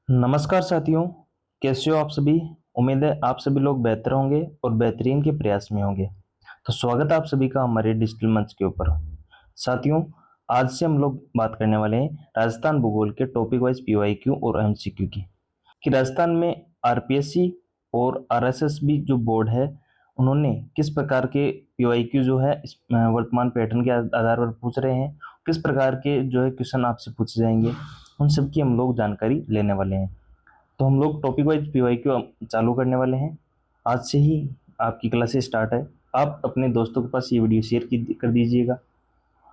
नमस्कार साथियों, कैसे हो आप सभी। उम्मीद है आप सभी लोग बेहतर होंगे और बेहतरीन के प्रयास में होंगे। तो स्वागत है आप सभी का हमारे डिजिटल मंच के ऊपर। साथियों, आज से हम लोग बात करने वाले हैं राजस्थान भूगोल के टॉपिक वाइज पीवाईक्यू और एमसीक्यू की, कि राजस्थान में आरपीएससी और आरएसएसबी जो बोर्ड है उन्होंने किस प्रकार के पीवाईक्यू जो है इस वर्तमान पैटर्न के आधार पर पूछ रहे हैं, किस प्रकार के जो है क्वेश्चन आपसे पूछे जाएंगे, उन सब की हम लोग जानकारी लेने वाले हैं। तो हम लोग टॉपिक वाइज पीवाईक्यू चालू करने वाले हैं। आज से ही आपकी क्लासेस स्टार्ट है। आप अपने दोस्तों के पास ये वीडियो शेयर कर दीजिएगा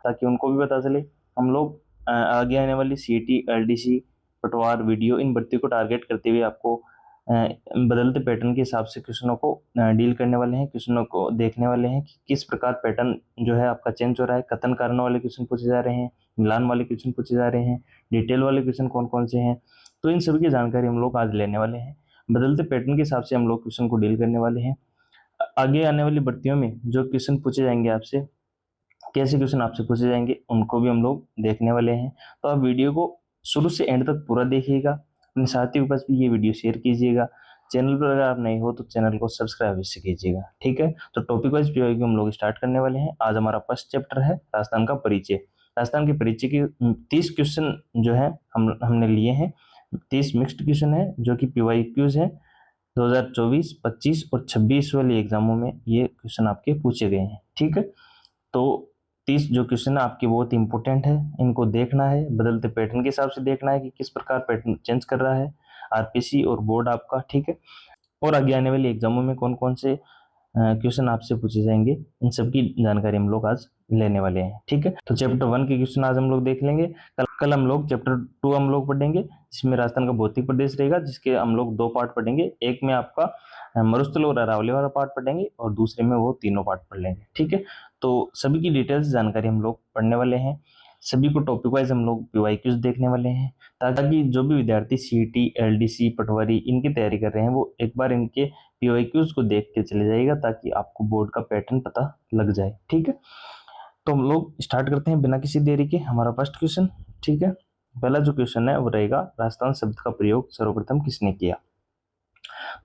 ताकि उनको भी पता चले। हम लोग आगे आने वाली सीईटी, एलडीसी, पटवार, वीडियो इन भर्तियों को टारगेट करते हुए आपको बदलते पैटर्न के हिसाब से क्वेश्चनों को डील करने वाले हैं, क्वेश्चनों को देखने वाले हैं कि किस प्रकार पैटर्न जो है आपका चेंज हो रहा है। कथन कारण वाले क्वेश्चन पूछे जा रहे हैं, मिलान वाले क्वेश्चन पूछे जा रहे हैं, डिटेल वाले क्वेश्चन कौन कौन से हैं। तो इन सभी की जानकारी हम लोग आज लेने वाले हैं। बदलते पैटर्न के हिसाब से हम लोग क्वेश्चन को डील करने वाले हैं। आगे आने वाली भर्तियों में जो क्वेश्चन पूछे जाएंगे आपसे, कैसे क्वेश्चन आपसे पूछे जाएंगे, उनको भी हम लोग देखने वाले हैं। तो आप वीडियो को शुरू से एंड तक पूरा देखिएगा। अपने साथियों के पास भी ये वीडियो शेयर कीजिएगा। चैनल पर अगर आप नए हो तो चैनल को सब्सक्राइब अवश्य कीजिएगा, ठीक है। तो टॉपिक वाइज पीवाईक्यू हम लोग स्टार्ट करने वाले हैं। आज हमारा फर्स्ट चैप्टर है राजस्थान का परिचय। राजस्थान के परिचय के 30 क्वेश्चन जो है हमने लिए हैं। 30 मिक्स्ड क्वेश्चन है जो कि पीवाईक्यूज है। 2024, 25 और 26 वाले एग्जामों में ये क्वेश्चन आपके पूछे गए हैं, ठीक है। तो 30 जो क्वेश्चन है आपके बहुत इंपॉर्टेंट है, इनको देखना है, बदलते पैटर्न के हिसाब से देखना है कि किस प्रकार पैटर्न चेंज कर रहा है आरपीसी और बोर्ड आपका, ठीक है। और आगे आने वाले एग्जामों में कौन कौन से क्वेश्चन आपसे पूछे जाएंगे, इन सब की जानकारी हम लोग आज लेने वाले हैं, ठीक है। तो चैप्टर 1 के क्वेश्चन आज हम लोग देख लेंगे। कल हम लोग चैप्टर 2 हम लोग पढ़ेंगे, जिसमें राजस्थान का भौतिक प्रदेश रहेगा, जिसके हम लोग 2 पार्ट पढ़ेंगे। एक में आपका मरुस्थल और अरावली वाला पार्ट पढ़ेंगे और दूसरे में वो तीनों पार्ट पढ़ लेंगे, ठीक है। तो सभी की डिटेल्स जानकारी हम लोग पढ़ने वाले हैं। सभी को टॉपिक वाइज हम लोग पीवाईक्यूज देखने वाले हैं, ताकि जो भी विद्यार्थी सीईटी, एलडीसी, पटवारी इनकी तैयारी कर रहे हैं वो एक बार इनके पीवाईक्यूज को देख के चले जाइएगा, ताकि आपको बोर्ड का पैटर्न पता लग जाए, ठीक है। तो हम लोग स्टार्ट करते हैं बिना किसी देरी के। हमारा फर्स्ट क्वेश्चन, ठीक है। पहला जो क्वेश्चन है वो रहेगा, राजस्थान शब्द का प्रयोग सर्वप्रथम किसने किया।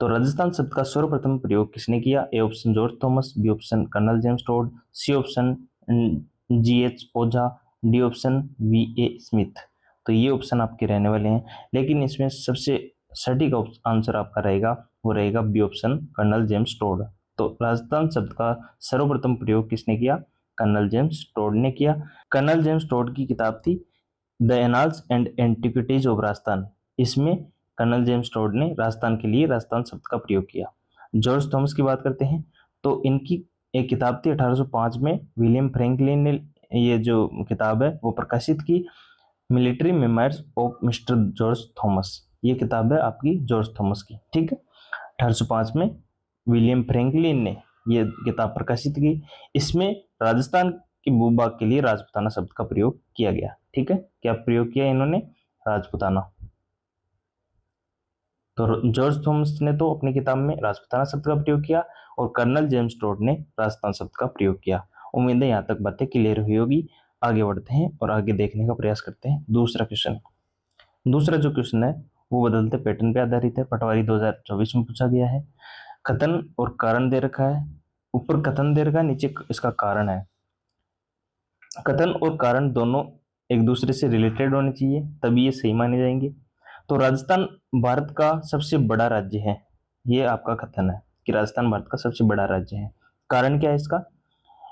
तो राजस्थान शब्द का सर्वप्रथम प्रयोग किसने किया। A option George Thomas, B option Colonel James Tod, C option GH Ojha, D option VA Smith. तो ये ऑप्शन आपके रहने वाले हैं, लेकिन इसमें सबसे सटीक आंसर आपका रहेगा वो रहेगा B option Colonel James Tod. तो राजस्थान शब्द का सर्वप्रथम प्रयोग किसने किया, कर्नल जेम्स टोड ने किया। कर्नल जेम्स टोड की किताब थी the annals and antiquities of Rajasthan. इसमें कर्नल जेम्स टोड ने राजस्थान के लिए राजस्थान शब्द का प्रयोग किया। जॉर्ज थॉमस की बात करते हैं तो इनकी एक किताब थी 1805 में, विलियम फ्रैंकलिन ने ये जो किताब है वो प्रकाशित की, military memoirs of mister George Thomas. ये किताब है आपकी जॉर्ज थॉमस की, ठीक है। 1805 में विलियम फ्रैंकलिन ने ये किताब प्रकाशित की। इसमें राजस्थान के भूभाग के लिए राजपुताना शब्द का प्रयोग किया गया, ठीक है। क्या प्रयोग किया इन्होंने, राजपुताना। तो जॉर्ज थॉमस ने तो अपनी किताब में राजपुताना शब्द का प्रयोग किया और कर्नल जेम्स टोड ने राजस्थान शब्द का प्रयोग किया। उम्मीद है यहाँ तक बातें क्लियर हुई होगी। आगे बढ़ते हैं और आगे देखने का प्रयास करते हैं दूसरा क्वेश्चन। दूसरा जो क्वेश्चन है वो बदलते पैटर्न पे आधारित है, पटवारी 2024 में पूछा गया है। कथन और कारण दे रखा है, ऊपर कथन दे रखा है, नीचे इसका कारण है। कथन और कारण दोनों एक दूसरे से रिलेटेड होने चाहिए, तभी ये सही माने जाएंगे। तो राजस्थान भारत का सबसे बड़ा राज्य है, ये आपका कथन है कि राजस्थान भारत का सबसे बड़ा राज्य है। कारण क्या है इसका,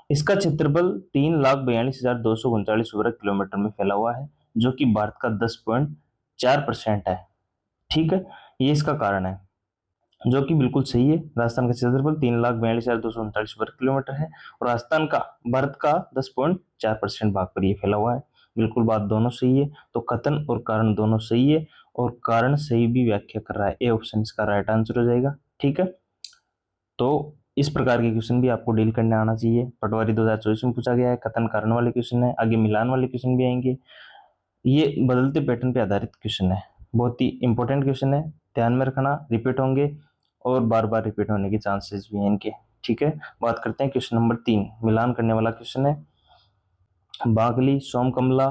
इसका क्षेत्रफल 3,42,239 वर्ग किलोमीटर में फैला हुआ है, जो कि भारत का 10.4% है, ठीक है। ये इसका कारण है, जो कि बिल्कुल सही है। राजस्थान का क्षेत्रफल 3,42,239 वर्ग किलोमीटर है और राजस्थान का भारत का 10.4% भाग पर ये फैला हुआ है। बिल्कुल बात दोनों सही है। तो कथन और कारण दोनों सही है और कारण सही भी व्याख्या कर रहा है। ए ऑप्शन इसका राइट आंसर हो जाएगा, ठीक है। तो इस प्रकार के क्वेश्चन भी आपको डील करने आना चाहिए। पटवारी 2024 में पूछा गया है, कथन कारण वाले क्वेश्चन है, आगे मिलान वाले क्वेश्चन भी आएंगे। ये बदलते पैटर्न पे आधारित क्वेश्चन है, बहुत ही इंपॉर्टेंट क्वेश्चन है, ध्यान में रखना, रिपीट होंगे और बार बार रिपीट होने के चांसेस भी हैं इनके, ठीक है। बात करते हैं क्वेश्चन नंबर 3, मिलान करने वाला क्वेश्चन है। बागली, सोमकमला,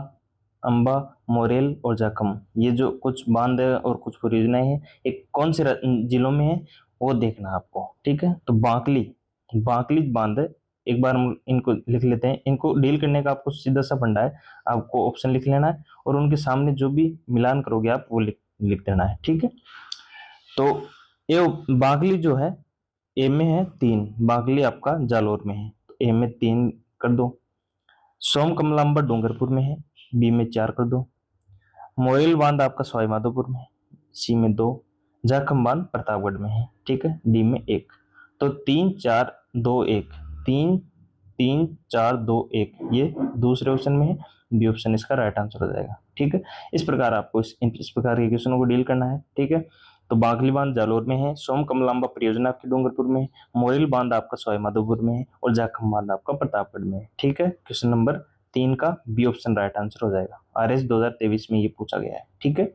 अम्बा, मोरेल और जाखम, ये जो कुछ बांध है और कुछ परियोजनाएं हैं, एक कौन से जिलों में है वो देखना है आपको। ठीक है, तो बांकली, बांकली बांध है, एक बार हम इनको लिख लेते हैं। इनको डील करने का आपको सीधा सा फंडा है, आपको ऑप्शन लिख लेना है और उनके सामने जो भी मिलान करोगे आप वो लिख देना है। ठीक है, तो ये बागली जो है ए में है 3, बागली आपका जालोर में है, तो ए में 3 कर दो। सोम कमलांबा डूंगरपुर में है, बी में 4 कर दो। मोइल बांध आपका सवाई माधोपुर में है, सी में 2। जाखम बांध प्रतापगढ़ में है, ठीक है, डी में 1। तो 3 4 2 1, 3 3 4 2 1 ये दूसरे ऑप्शन में है, बी ऑप्शन इसका राइट आंसर हो जाएगा। ठीक है, इस प्रकार आपको इस प्रकार के क्वेश्चनों को डील करना है। ठीक है, तो बागली बांध जालोर में है, सोम कमलांबा परियोजना आपकी डूंगरपुर में है, मोइल बांध आपका सवाई माधोपुर में है और जाखम बांध आपका प्रतापगढ़ में है। ठीक है, क्वेश्चन नंबर 3 का बी ऑप्शन राइट आंसर हो जाएगा। आरएस 2023 में ये पूछा गया है। ठीक है,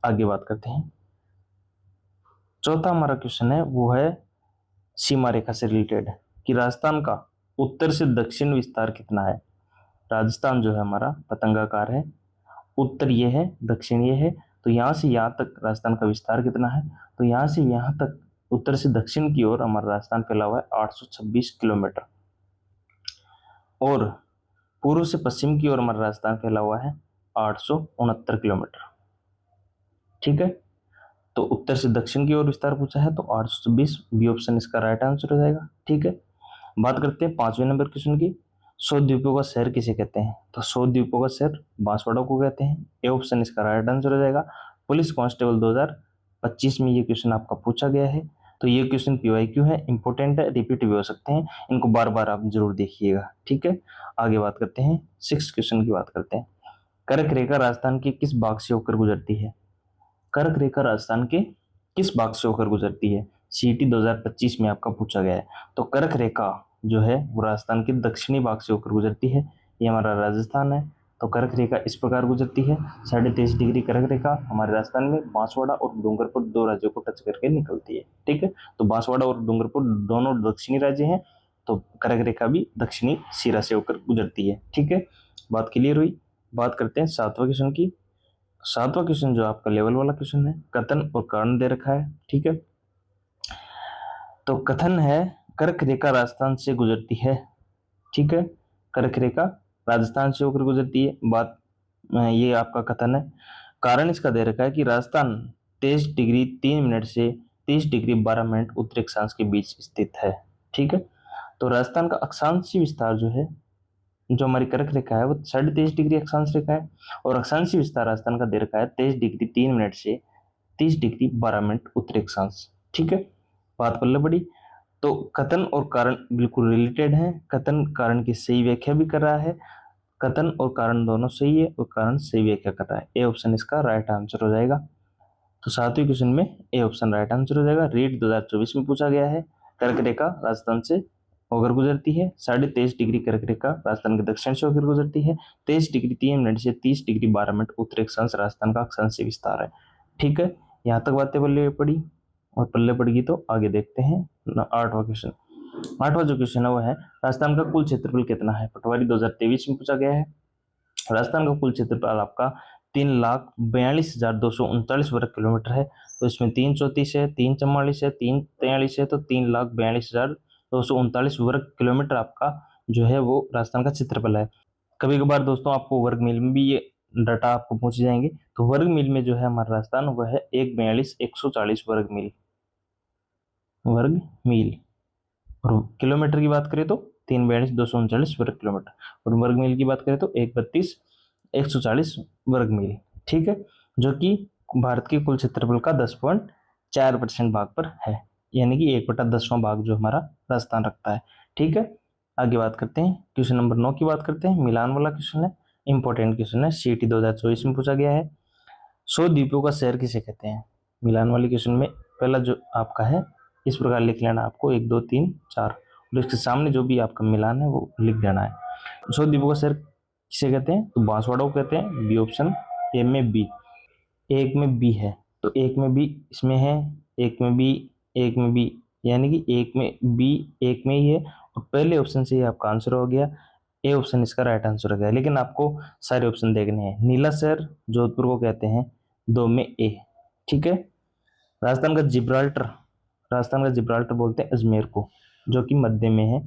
आगे बात करते हैं। चौथा हमारा क्वेश्चन है वो है सीमा रेखा से रिलेटेड, कि राजस्थान का उत्तर से दक्षिण विस्तार कितना है। राजस्थान जो है हमारा पतंगाकार है, उत्तर ये है, दक्षिण ये है, तो यहाँ से यहाँ तक राजस्थान का विस्तार कितना है। तो यहाँ से यहाँ तक उत्तर से दक्षिण की ओर हमारा राजस्थान फैला हुआ है 826 किलोमीटर, और पूर्व से पश्चिम की ओर हमारा राजस्थान फैला हुआ है 869 किलोमीटर। ठीक है, तो उत्तर से दक्षिण की ओर विस्तार पूछा है तो 826, बी ऑप्शन इसका राइट आंसर हो जाएगा। ठीक है, बात करते हैं 5वें नंबर क्वेश्चन की। 100 द्वीपों का शहर किसे कहते हैं। तो 100 द्वीपों का शहर बांसवाड़ा को कहते हैं, ए ऑप्शन इसका राइट आंसर हो जाएगा। पुलिस कांस्टेबल 2025 में ये क्वेश्चन आपका पूछा गया है, तो ये क्वेश्चन PYQ है, इंपॉर्टेंट है, रिपीट भी हो सकते हैं, इनको बार बार आप जरूर देखिएगा। ठीक है, आगे बात करते हैं 6 क्वेश्चन की बात करते हैं। कर्क रेखा राजस्थान के किस भाग से होकर गुजरती है। कर्क रेखा राजस्थान के किस भाग से होकर गुजरती है, CET 2025 में आपका पूछा गया है। तो कर्क रेखा जो है वो राजस्थान के दक्षिणी भाग से होकर गुजरती है, ये हमारा राजस्थान है। तो कर्क रेखा इस प्रकार गुजरती है, 23.5 डिग्री कर्क रेखा हमारे राजस्थान में बांसवाड़ा और डूंगरपुर 2 राज्यों को टच करके निकलती है। ठीक है, तो बांसवाड़ा और डूंगरपुर दोनों दक्षिणी राज्य हैं, तो कर्क रेखा भी दक्षिणी सिरा से होकर गुजरती है। ठीक है, बात क्लियर हुई। बात करते हैं 7वां क्वेश्चन की। 7वां क्वेश्चन जो आपका लेवल वाला क्वेश्चन है, कथन और कारण दे रखा है। ठीक है, तो कथन है कर्क रेखा राजस्थान से गुजरती है। ठीक है, कर्क रेखा राजस्थान से होकर गुजरती है, बात ये आपका कथन है। कारण इसका दे रखा है कि राजस्थान 23 डिग्री 3 मिनट से 30 डिग्री 12 मिनट उत्तरी अक्षांश के बीच स्थित है। ठीक है, तो राजस्थान का अक्षांशीय विस्तार जो है, जो हमारी कर्क रेखा है वो 23.5 डिग्री अक्षांश रेखा है, और अक्षांशीय विस्तार राजस्थान का दे रखा है 23 डिग्री 3 मिनट से 30 डिग्री 12 मिनट उत्तरी अक्षांश। ठीक है, बात पल्ले पड़ी। तो कथन और कारण बिल्कुल रिलेटेड है, कथन कारण की सही व्याख्या भी कर रहा है, कथन और कारण दोनों सही है और कारण सही व्याख्या कर रहा है, ए ऑप्शन इसका राइट आंसर हो जाएगा। तो 7वें क्वेश्चन में ए ऑप्शन राइट आंसर हो जाएगा। रीट 2024 में पूछा गया है, कर्क रेखा राजस्थान से होकर गुजरती है, 23.5 डिग्री कर्क रेखा राजस्थान के दक्षिण से होकर गुजरती है, 23 डिग्री 3 मिनट से 30 डिग्री 12 मिनट उत्तरी अक्षांश राजस्थान का अक्षांशीय विस्तार है। ठीक है, यहाँ तक बातें पल्ले पड़ी, और पल्ले पड़ेगी तो आगे देखते हैं 8वां क्वेश्चन। 8वां जो क्वेश्चन है वो है राजस्थान का कुल क्षेत्रफल कितना है। पटवारी 2023 में पूछा गया है। राजस्थान का कुल क्षेत्रफल आपका 3,42,239 वर्ग किलोमीटर है, तो इसमें 334 है, 344 है, 343 है, तो 3,42,239 वर्ग किलोमीटर आपका जो है वो राजस्थान का क्षेत्रफल है। कभी कभार दोस्तों आपको वर्ग मील में भी ये डाटा आपको पूछे जाएंगे, तो वर्ग मील में जो है हमारा राजस्थान वह है 1,42,140 वर्ग मील, वर्ग मील। और किलोमीटर की बात करें तो 3,42,239 वर्ग किलोमीटर, और वर्ग मील की बात करें तो 1,32,140 वर्ग मील। ठीक है, जो कि भारत के कुल क्षेत्रफल का 10.4% भाग पर है, यानी कि 1/10वां भाग जो हमारा राजस्थान रखता है। ठीक है, आगे बात करते हैं क्वेश्चन नंबर 9 की बात करते हैं। मिलान वाला क्वेश्चन है, इंपॉर्टेंट क्वेश्चन है, CET 2024 में पूछा गया है। 100 द्वीपों का शहर किसे कहते हैं। मिलान वाले क्वेश्चन में पहला जो आपका है इस प्रकार लिख लेना, आपको 1 2 3 4, और इसके सामने जो भी आपका मिलान है वो लिख देना है। 100 द्वीपों का शहर किसे कहते हैं, तो बांसवाड़ा को कहते हैं, बी ऑप्शन। ए में बी, एक में बी है, तो एक में बी इसमें है, एक में बी, एक में बी, यानी कि एक में बी एक में ही है, और पहले ऑप्शन से ही आपका आंसर हो गया। ए ऑप्शन इसका राइट आंसर हो गया, लेकिन आपको सारे ऑप्शन देखने हैं। नीला शहर जोधपुर को कहते हैं, 2 में ए। ठीक है। राजस्थान का जिब्राल्टर, राजस्थान का जिब्राल्टर बोलते हैं अजमेर को, जो कि मध्य में है,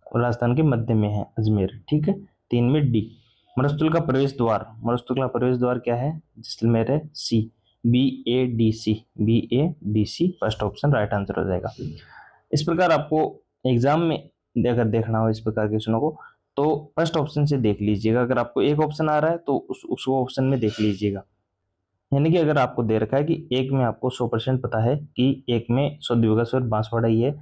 राजस्थान के मध्य में है अजमेर। ठीक है। 3 में डी। मरुस्थल का प्रवेश द्वार, मरुस्थल का प्रवेश द्वार क्या है, जैसलमेर है, C. B A D C, B A D C first option right answer हो जाएगा। इस प्रकार आपको एग्जाम में अगर देखना हो इस प्रकार के क्वेश्चनों को, तो फर्स्ट ऑप्शन से देख लीजिएगा। अगर आपको एक ऑप्शन आ रहा है तो उसको ऑप्शन में देख लीजिएगा। यानी कि अगर आपको दे रखा है कि एक में आपको 100% पता है कि एक में सौदिवगस और बांसवाड़ा ही है,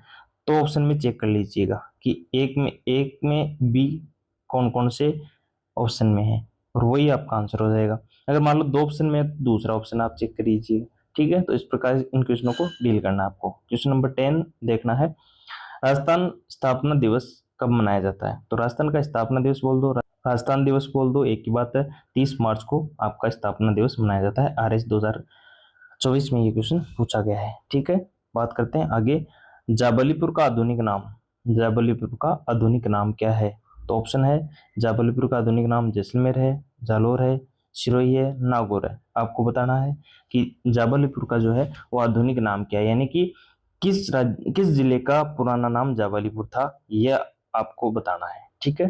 तो ऑप्शन में चेक कर लीजिएगा कि एक में बी कौन कौन से ऑप्शन में है, और वही आपका आंसर हो जाएगा। अगर मान लो 2 ऑप्शन में है तो दूसरा ऑप्शन आप चेक कर लीजिएगा। ठीक है। तो इस प्रकार इन क्वेश्चनों को डील करना है आपको। क्वेश्चन नंबर 10 देखना है, राजस्थान स्थापना दिवस कब मनाया जाता है। तो राजस्थान का स्थापना दिवस बोल दो, राजस्थान दिवस बोल दो, एक ही बात है। 30 मार्च को आपका स्थापना दिवस मनाया जाता है। RS 2024 में ये क्वेश्चन पूछा गया है। ठीक है। बात करते हैं आगे, जाबलीपुर का आधुनिक नाम, जाबलीपुर का आधुनिक नाम क्या है। तो ऑप्शन है, जाबलीपुर का आधुनिक नाम जैसलमेर है, जालोर है, सिरोही है, नागौर है। आपको बताना है कि जाबलीपुर का जो है वो आधुनिक नाम क्या है, यानी कि किस जिले का पुराना नाम जाबालीपुर था, यह आपको बताना है। ठीक है।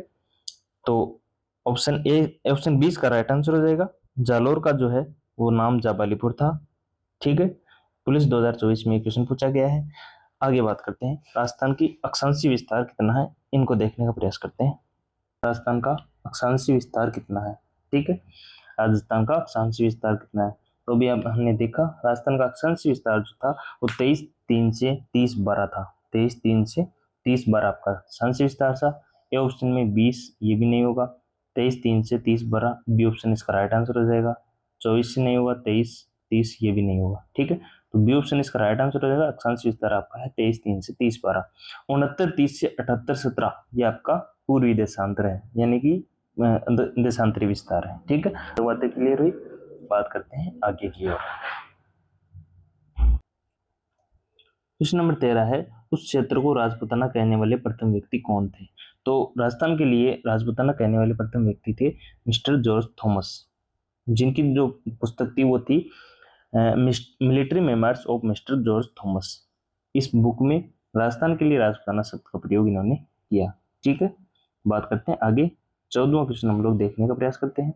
तो ऑप्शन ए, ऑप्शन 20 का राइट आंसर हो जाएगा। जालोर का जो है वो नाम जाबालीपुर था। ठीक है। पुलिस 2024 में क्वेश्चन पूछा गया है। आगे बात करते हैं, राजस्थान की अक्षांशीय विस्तार कितना है, इनको देखने का प्रयास करते हैं। राजस्थान का अक्षांशीय विस्तार कितना है। ठीक है। राजस्थान का अक्षांशीय विस्तार कितना है, तो भी अब हमने देखा राजस्थान का अक्षांशीय विस्तार जो था वो 23/3 से 30/12 था। 23/3 से 30/12 आपका अक्षांशीय विस्तार था। ए ऑप्शन में 20 ये भी नहीं होगा। 23/3 से 30/12 बी ऑप्शन इसका राइट आंसर हो जाएगा। 24 से नहीं होगा, 23/30 ये भी नहीं होगा। ठीक है। तो बी ऑप्शन इसका राइट आंसर हो जाएगा। अक्षांशीय विस्तार आपका है 23/3 से 30/12। 69/30 से 78/17 ये आपका पूर्वी देशांतर है, यानी कि देशांतरी विस्तार है। ठीक है। तो बातें क्लियर हुई। बात करते हैं आगे की ओर। क्वेश्चन नंबर 13 है, उस क्षेत्र को राजपुताना कहने वाले प्रथम व्यक्ति कौन थे। तो राजस्थान के लिए राजपुताना कहने वाले प्रथम व्यक्ति थे मिस्टर जॉर्ज थॉमस, जिनकी जो पुस्तक थी वो थी military memoirs of mister George Thomas. इस बुक में राजस्थान के लिए राजपुताना शब्द का प्रयोग इन्होंने किया। ठीक है। बात करते हैं आगे। 14वां क्वेश्चन हम लोग देखने का प्रयास करते हैं।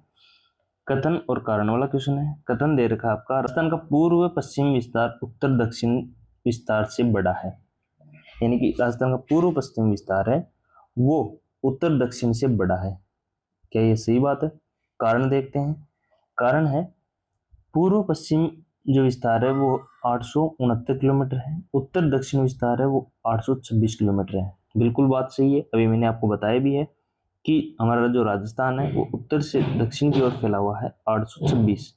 कथन और कारण वाला क्वेश्चन है। कथन दे रखा आपका, राजस्थान का पूर्व पश्चिम विस्तार उत्तर दक्षिण विस्तार से बड़ा है, यानी कि राजस्थान का पूर्व पश्चिम विस्तार है वो उत्तर दक्षिण से बड़ा है। क्या ये सही बात है। कारण देखते हैं। कारण है, पूर्व पश्चिम जो विस्तार है वो 869 किलोमीटर है, उत्तर दक्षिण विस्तार है वो 826 किलोमीटर है। बिल्कुल बात सही है। अभी मैंने आपको बताया भी है कि हमारा जो राजस्थान है वो उत्तर से दक्षिण की ओर फैला हुआ है 826,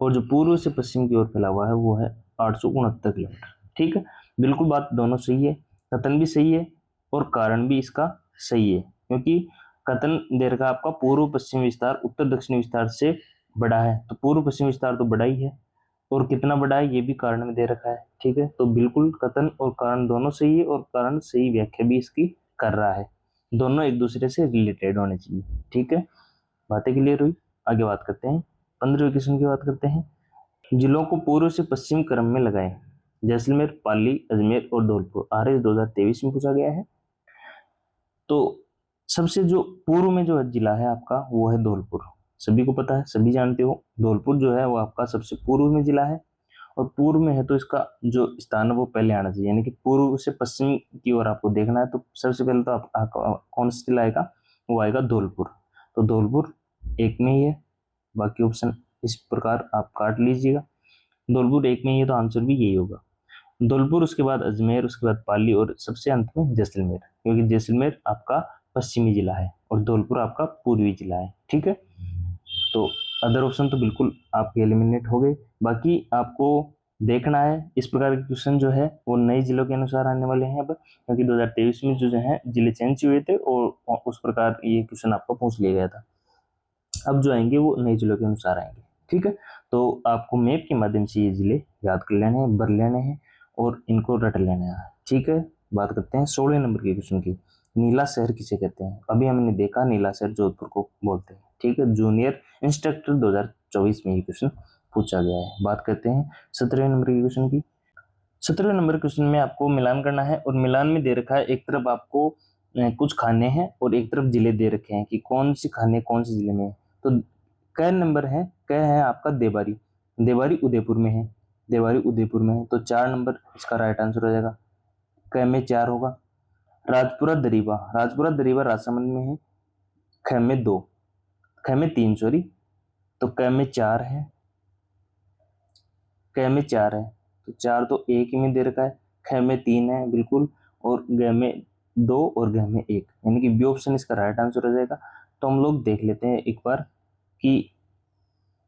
और जो पूर्व से पश्चिम की ओर फैला हुआ है वो है 869 किलोमीटर। ठीक है। बिल्कुल बात दोनों सही है। कथन भी सही है और कारण भी इसका सही है, क्योंकि कथन दे रखा आपका पूर्व पश्चिम विस्तार उत्तर दक्षिण विस्तार से बड़ा है, तो पूर्व पश्चिम विस्तार तो बड़ा ही है, और कितना बड़ा है ये भी कारण में दे रखा है। ठीक है। तो बिल्कुल कथन और कारण दोनों सही है, और कारण सही व्याख्या भी इसकी कर रहा है। दोनों एक दूसरे से रिलेटेड होने चाहिए। ठीक है। बातें क्लियर हुई। आगे बात करते हैं, 15वें क्वेश्चन की बात करते हैं। जिलों को पूर्व से पश्चिम क्रम में लगाएं। जैसलमेर, पाली, अजमेर और धौलपुर। RS 2023 में पूछा गया है। तो सबसे जो पूर्व में जो जिला है आपका वो है धौलपुर। सभी को पता है, सभी जानते हो, धौलपुर जो है वो आपका सबसे पूर्व में जिला है, और पूर्व में है तो इसका जो स्थान है वो पहले आना चाहिए, यानी कि पूर्व से पश्चिम की ओर आपको देखना है। तो सबसे पहले तो कौन सा जिला आएगा, वो आएगा धौलपुर। तो धौलपुर एक में ही है, बाकी ऑप्शन इस प्रकार आप काट लीजिएगा। धौलपुर एक में ही है तो आंसर भी यही होगा। धौलपुर, उसके बाद अजमेर, उसके बाद पाली, और सबसे अंत में जैसलमेर, क्योंकि जैसलमेर आपका पश्चिमी जिला है और धौलपुर आपका पूर्वी जिला है। ठीक है। तो अदर ऑप्शन तो बिल्कुल आपके एलिमिनेट हो गए। बाकी आपको देखना है इस प्रकार के क्वेश्चन जो है वो नए जिलों के अनुसार आने वाले हैं अब, क्योंकि 2023 में जो है जिले चेंज हुए थे और उस प्रकार ये क्वेश्चन आपको पूछ लिया गया था। अब जो आएंगे वो नए जिलों के अनुसार आएंगे। ठीक है। तो आपको मैप के माध्यम से ये जिले याद कर लेने हैं, भर लेने हैं और इनको रट लेना है। ठीक है। बात करते हैं 16 नंबर के क्वेश्चन की। नीला शहर किसे कहते हैं? अभी हमने देखा नीला शहर जोधपुर को बोलते हैं। ठीक है, जूनियर इंस्ट्रक्टर 2024 में ये क्वेश्चन पूछा गया है। बात करते हैं 17वें नंबर के क्वेश्चन की। 17वें नंबर क्वेश्चन में आपको मिलान करना है और मिलान में दे रखा है, एक तरफ आपको कुछ खाने हैं और एक तरफ जिले दे रखे हैं कि कौन सी खाने कौन से जिले में है। तो क नंबर है, क है आपका देवारी, देवारी उदयपुर में है, देवारी उदयपुर में है, तो 4 नंबर इसका राइट आंसर हो जाएगा। क में 4 होगा। राजपुरा दरीबा, राजपुरा दरीबा राजसमंद में है। ख में 2, ख में 3 सॉरी, तो क में 4 है, क में 4 है, तो 4 तो एक ही में दे रखा है। ख में 3 है बिल्कुल, और ग में 2 और घ में 1, यानी कि बी ऑप्शन इसका राइट आंसर हो जाएगा। तो हम लोग देख लेते हैं एक बार कि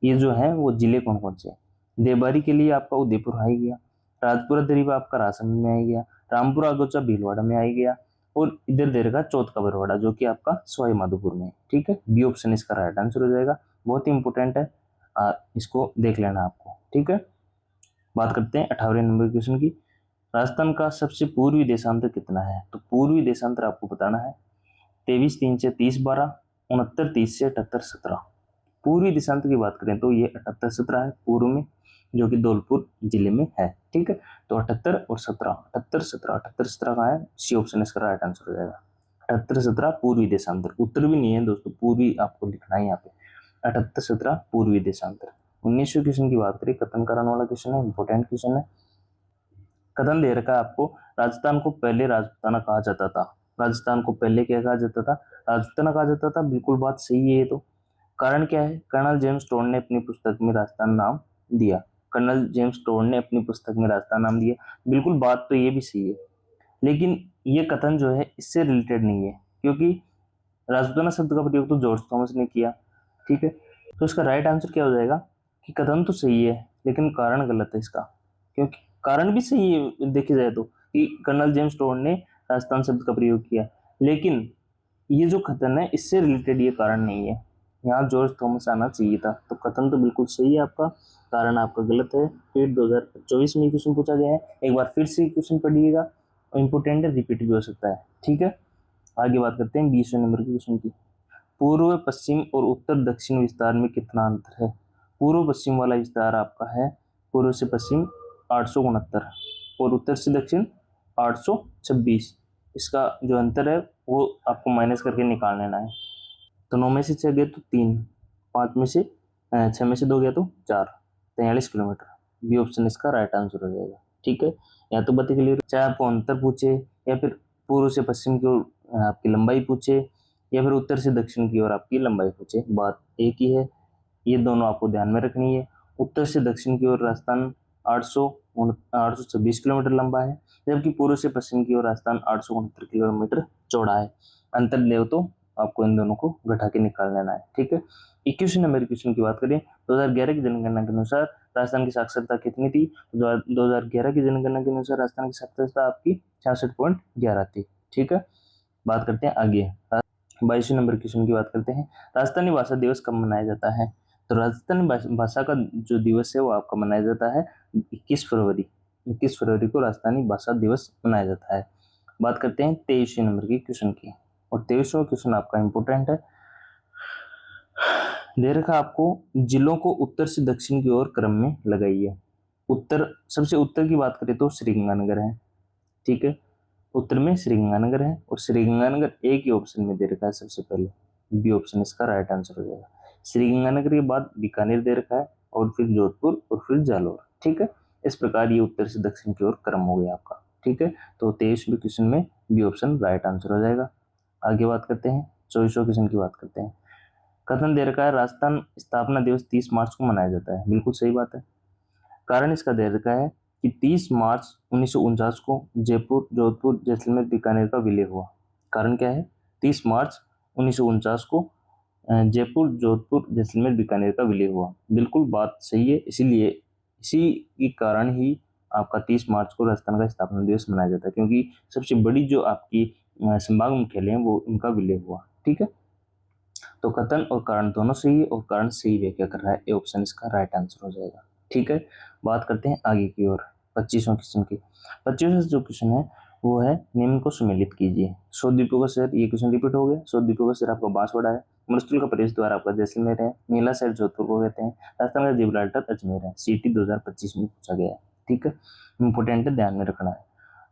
ये जो है वो जिले कौन कौन से हैं। देवबारी के लिए आपका उदयपुर आ ही गया, राजपुरा दरीबा आपका राजसमंद में आ गया, रामपुरा अगोचा भीलवाड़ा में आ ही गया, और इधर दे रखा चौथ का बरवाड़ा जो कि आपका सवाई माधोपुर में है। ठीक है, बी ऑप्शन इसका राइट आंसर हो जाएगा। बहुत ही इंपॉर्टेंट है, इसको देख लेना आपको। ठीक है, बात करते हैं 18वें नंबर क्वेश्चन की। राजस्थान का सबसे पूर्वी देशांतर कितना है? तो पूर्वी देशांतर आपको बताना है 23 3 से 30 12, 69 30 से 78 17। पूर्वी देशांतर की बात करें तो ये 78 17 है पूर्व में, जो कि धौलपुर जिले में है। ठीक है, तो 78 और 17, 78 17, 78 17 कहाँ है? सी ऑप्शन इसका राइट आंसर हो जाएगा। 78 17 पूर्वी देशांतर, उत्तर भी नहीं है दोस्तों, पूर्वी आपको लिखना है यहाँ पे। 78 17 पूर्वी देशांतर। 19वें क्वेश्चन की बात करें, कथन कराने वाला क्वेश्चन है, इंपॉर्टेंट क्वेश्चन है। कथन दे रखा है आपको, राजस्थान को पहले राजपूताना कहा जाता था। राजस्थान को पहले क्या कहा जाता था? राजपूताना कहा जाता था। बिल्कुल बात सही है ये तो। कारण क्या है? कर्नल जेम्स टोड ने अपनी पुस्तक में राजस्थान नाम दिया। कर्नल जेम्स टोड ने अपनी पुस्तक में राजस्थान नाम दिया, बिल्कुल बात तो ये भी सही है, लेकिन ये कथन जो है इससे रिलेटेड नहीं है, क्योंकि राजपूताना शब्द का प्रयोग तो जॉर्ज थॉमस ने किया। ठीक है, तो इसका राइट आंसर क्या हो जाएगा कि कथन तो सही है लेकिन कारण गलत है इसका, क्योंकि कारण भी सही है देखी जाए तो, कि कर्नल जेम्स टोड ने राजस्थान शब्द का प्रयोग किया, लेकिन ये जो कथन है इससे रिलेटेड ये कारण नहीं है। यहाँ जॉर्ज थॉमस आना चाहिए था, तो कथन तो बिल्कुल सही है आपका, कारण आपका गलत है। फिर 2024 में क्वेश्चन पूछा गया है, एक बार फिर से क्वेश्चन पढ़िएगा, इंपोर्टेंट है, रिपीट भी हो सकता है। ठीक है, आगे बात करते हैं 20वें नंबर के क्वेश्चन की। पूर्व पश्चिम और उत्तर दक्षिण विस्तार में कितना अंतर है? पूर्व पश्चिम वाला विस्तार आपका है पूर्व से पश्चिम 869 और उत्तर से दक्षिण 826। इसका जो अंतर है वो आपको माइनस करके निकाल लेना है। तो 9 में से 6 गए तो 3, 5 में से 6 में से 2 गया तो 4, 43 किलोमीटर। बी ऑप्शन इसका राइट आंसर हो जाएगा। ठीक है, या तो बातें क्लियर, चाहे आपको अंतर पूछे या फिर पूर्व से पश्चिम की ओर आपकी लंबाई पूछे या फिर उत्तर से दक्षिण की ओर आपकी लंबाई पूछे, बात एक ही है। ये दोनों आपको ध्यान में रखनी है। उत्तर से दक्षिण की ओर राजस्थान 826 किलोमीटर लंबा है, जबकि पूर्व से पश्चिम की ओर राजस्थान 869 किलोमीटर चौड़ा है। अंतर ले तो आपको इन दोनों को घटा के निकाल लेना है। ठीक है, 21वें नंबर क्वेश्चन की बात करें, 2011 की जनगणना के अनुसार राजस्थान की साक्षरता कितनी थी? 2011 की जनगणना के अनुसार राजस्थान की साक्षरता आपकी 66.11 थी। ठीक है, बात करते हैं आगे 22वें नंबर क्वेश्चन की बात करते हैं। राजस्थानी भाषा दिवस कब मनाया जाता है? तो राजस्थानी भाषा का जो दिवस है वो आपका मनाया जाता है 21 फरवरी। 21 फरवरी को राजस्थानी भाषा दिवस मनाया जाता है। बात करते हैं 23वें नंबर की क्वेश्चन की, और 23वां क्वेश्चन आपका इंपोर्टेंट है। दे रखा आपको, जिलों को उत्तर से दक्षिण की ओर क्रम में लगाइए। उत्तर, सबसे उत्तर की बात करें तो श्रीगंगानगर है। ठीक है, उत्तर में श्रीगंगानगर है, और श्रीगंगानगर एक ही ऑप्शन में दे रखा है सबसे पहले, बी ऑप्शन इसका राइट आंसर हो जाएगा। श्रीगंगानगर के बाद बीकानेर दे रखा है, और फिर जोधपुर, और फिर जालौर। ठीक है, इस प्रकार ये उत्तर से दक्षिण की ओर क्रम हो गया आपका। ठीक है, तो 23वें क्वेश्चन में बी ऑप्शन राइट आंसर हो जाएगा। आगे बात करते हैं 24वें क्वेश्चन की बात करते हैं। कथन दे रखा है, राजस्थान स्थापना दिवस 30 मार्च को मनाया जाता है। बिल्कुल सही बात है। कारण इसका दे रखा है कि 30 मार्च 1949 को जयपुर, जोधपुर, जैसलमेर, बीकानेर का विलय हुआ। कारण क्या है? 30 मार्च 1949 को जयपुर, जोधपुर, जैसलमेर, बीकानेर का विलय हुआ। बिल्कुल बात सही है, इसीलिए इसी के कारण ही आपका 30 मार्च को राजस्थान का स्थापना दिवस मनाया जाता है, क्योंकि सबसे बड़ी जो आपकी संभाग मुख्यालय है वो उनका विलय हुआ। ठीक है, तो कथन और कारण दोनों सही है, और कारण सही व्याख्या कर रहा है, ए ऑप्शन इसका राइट आंसर हो जाएगा। ठीक है, बात करते हैं आगे की ओर 25वां क्वेश्चन की। 25वां जो क्वेश्चन है वो है निम्न को सम्मिलित कीजिए। 100 द्वीपों का शहर, ये क्वेश्चन रिपीट हो गया। 100 द्वीपों का शहर आपका बांसवाड़ा है। मरुस्थल का प्रवेश द्वार आपका जैसलमेर है। नीला शहर जोधपुर को कहते हैं। राजस्थान का जिब्राल्टर अजमेर है। सीटी 2025 में पूछा गया है। ठीक है, इंपोर्टेंट है, ध्यान में रखना है।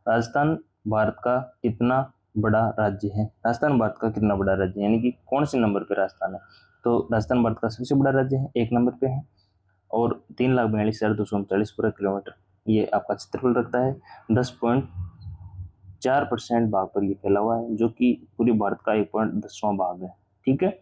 राजस्थान भारत का कितना बड़ा राज्य है? राजस्थान भारत का कितना बड़ा राज्य है, यानी कि कौन से नंबर पे राजस्थान है? तो राजस्थान भारत का सबसे बड़ा राज्य है, 1 नंबर पे है, और 3,42,239 वर्ग किलोमीटर ये आपका क्षेत्रफल रखता है। 10.4% भाग पर ये फैला हुआ है, जो कि पूरे भारत का 1.10वां भाग है। ठीक है,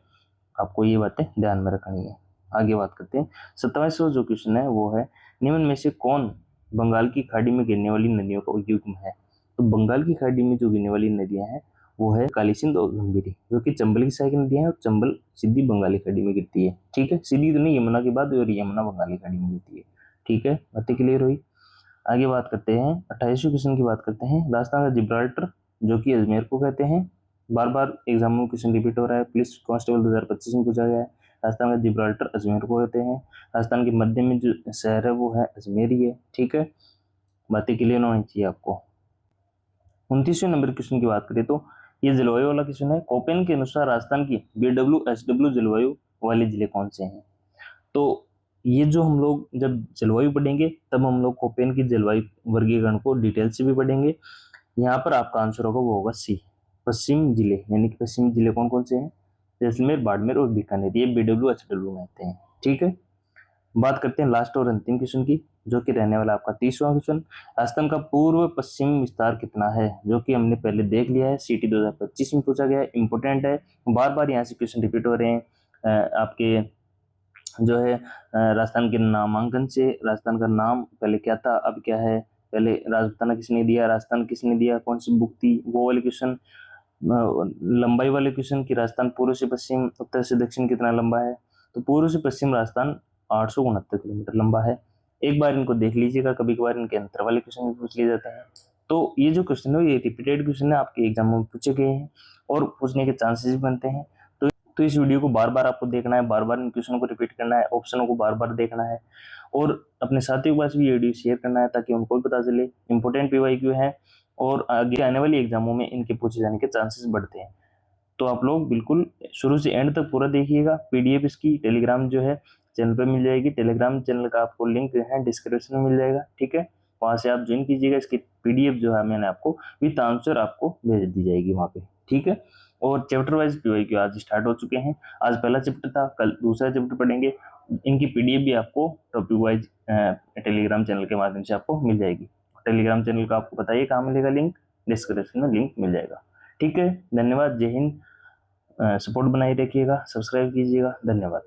आपको ये बातें ध्यान में रखनी है। आगे बात करते हैं। 27वां जो क्वेश्चन है वो है, निम्न में से कौन बंगाल की खाड़ी में गिरने वाली नदियों का युग्म है? तो बंगाल की खाड़ी में जो गिरने वाली नदियां हैं वो है काली सिंध और गंभीरी, जो कि चंबल की सहायक नदियां हैं, और चंबल सीधी बंगाली खाड़ी में गिरती है। ठीक है, सीधी तो नहीं, यमुना के बाद, और यमुना बंगाली खाड़ी में गिरती है। ठीक है, बातें क्लियर हुई। आगे बात करते हैं, 28वें क्वेश्चन की बात करते हैं। राजस्थान का जिब्राल्टर, जो कि अजमेर को कहते हैं, बार बार एग्जाम में क्वेश्चन रिपीट हो रहा है, पुलिस कांस्टेबल 2025 में पूछा गया है। राजस्थान का जिब्राल्टर अजमेर को कहते हैं। राजस्थान के मध्य में जो शहर है वो है अजमेर ही है। ठीक है, बातें क्लियर होनी चाहिए आपको। 29वें नंबर क्वेश्चन की बात करें तो ये जलवायु वाला क्वेश्चन है। कोपेन के अनुसार राजस्थान की BWSW जलवायु वाले जिले कौन से हैं? तो ये जो हम लोग जब जलवायु पढ़ेंगे तब हम लोग कोपेन की जलवायु वर्गीकरण को डिटेल से भी पढ़ेंगे। यहाँ पर आपका आंसर होगा वो होगा सी, पश्चिम जिले, यानी कि पश्चिमी जिले कौन कौन से हैं? जैसलमेर, बाड़मेर और बीकानेर, ये BWHW में आते हैं। ठीक है, बात करते हैं लास्ट और अंतिम क्वेश्चन की, जो कि रहने वाला आपका 30वां क्वेश्चन। राजस्थान का पूर्व पश्चिम विस्तार कितना है? जो कि हमने पहले देख लिया है, सीटी 2025 में पूछा गया है, इंपोर्टेंट है, बार बार यहाँ से क्वेश्चन रिपीट हो रहे हैं। आपके जो है राजस्थान के नामांकन से, राजस्थान का नाम पहले क्या था अब क्या है, पहले राजपूताना किसने दिया, राजस्थान किसने दिया, कौन सी बुक थी, वो वाले क्वेश्चन, लंबाई वाले क्वेश्चन की राजस्थान पूर्व से पश्चिम, उत्तर से दक्षिण कितना लंबा है? तो पूर्व से पश्चिम राजस्थान 869 किलोमीटर लंबा है। एक बार इनको देख लीजिएगा, कभी कभार इनके अंतर वाले क्वेश्चन भी पूछ लिए जाते हैं। तो ये जो क्वेश्चन है ये रिपीटेड क्वेश्चन है, आपके एग्जाम में पूछे गए हैं और पूछने के चांसेस भी बनते हैं। तो इस वीडियो को बार बार आपको देखना है, बार बार इन क्वेश्चनों को रिपीट करना है, ऑप्शनों को बार बार देखना है, और अपने साथियों के पास भी ये वीडियो शेयर करना है ताकि उनको भी पता चले। इंपोर्टेंट PYQ है और आगे आने वाली एग्जामों में इनके पूछे जाने के चांसेस बढ़ते हैं। तो आप लोग बिल्कुल शुरू से एंड तक पूरा देखिएगा। PDF इसकी टेलीग्राम जो है चैनल पे मिल जाएगी। टेलीग्राम चैनल का आपको लिंक है डिस्क्रिप्शन में मिल जाएगा। ठीक है, वहां से आप ज्वाइन कीजिएगा। इसकी PDF जो है मैंने आपको विद आंसर आपको भेज दी जाएगी वहां पे। ठीक है, और चैप्टर वाइज PYQ आज स्टार्ट हो चुके हैं। आज पहला चैप्टर था, कल दूसरा चैप्टर पढ़ेंगे। इनकी PDF भी आपको टॉपिक वाइज टेलीग्राम चैनल के माध्यम से आपको मिल जाएगी। टेलीग्राम चैनल का आपको बताइए कहाँ मिलेगा लिंक, डिस्क्रिप्शन में लिंक मिल जाएगा। ठीक है, धन्यवाद, जय हिंद। सपोर्ट बनाए रखिएगा, सब्सक्राइब कीजिएगा, धन्यवाद।